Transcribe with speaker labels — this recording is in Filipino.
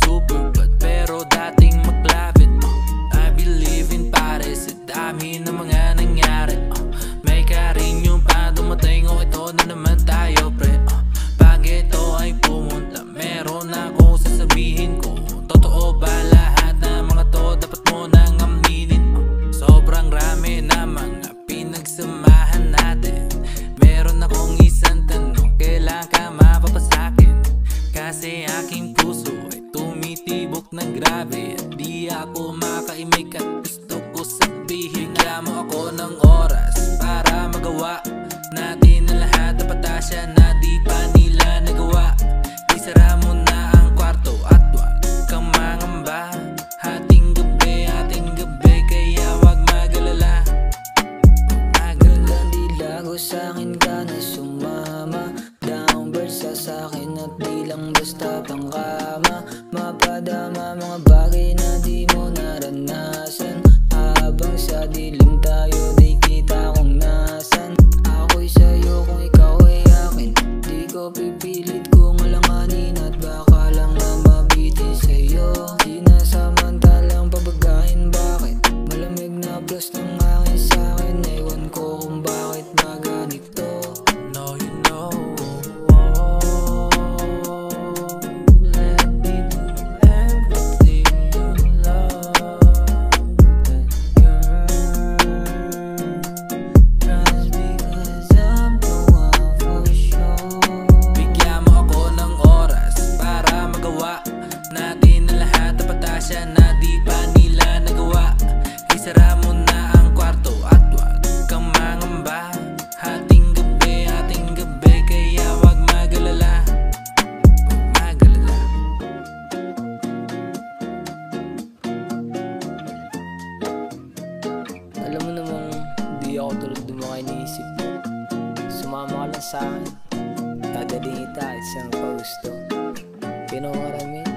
Speaker 1: super bad pero dating maglapit. I believe in pare sa dami ng mga nangyari. May karinyong pa dumating o ito na naman tayo pre. Pag ito ay pumunta meron akong sasabihin ko. Totoo ba lahat na mga to dapat mo nang aminin? Sobrang rami na mga pinagsamahan natin. Meron akong isang tanong, kailan ka mapapasakin? Kasi aking puso ay tumitibok ng grabe. At di ako makaimik at gusto ko sabihin. Kaya mo ako ng oras para magawa natin ang lahat na patasya na di pa nila nagawa. Isara mo na ang kwarto at wag kang mangamba. Ating gabi, kaya wag magalala.
Speaker 2: Di lago sa'kin ka na sumama. Down versa sa'kin at di lang basta pangkama. Mapadama mga bagay na di mo naranasan. Habang sa dilim tayo di kita kung nasan. Ako'y sa'yo kung ikaw ay akin. Di ko pipilit kung alanganin at baka lang na mabitin sa'yo. Di na samantalang pabagahin, bakit? Malamig na plus ng hangin sa'kin. Ewan ko kung bakit ba ganito.
Speaker 1: No, you know, let me do everything you love.
Speaker 2: Just because I'm the one for sure.
Speaker 1: Bigyan mo ako ng oras para magawa natin ang lahat na patasya na di pa nila nagawa. Isara mo na ang kwarto at wag kang mangamba. Ating gabi, kaya wag magalala. Wag magalala.
Speaker 2: Alam mo namang di ako tulad ng mga iniisip mo. Sumama ka lang sa'kin, dadaling kita isang pausto. You know what I mean?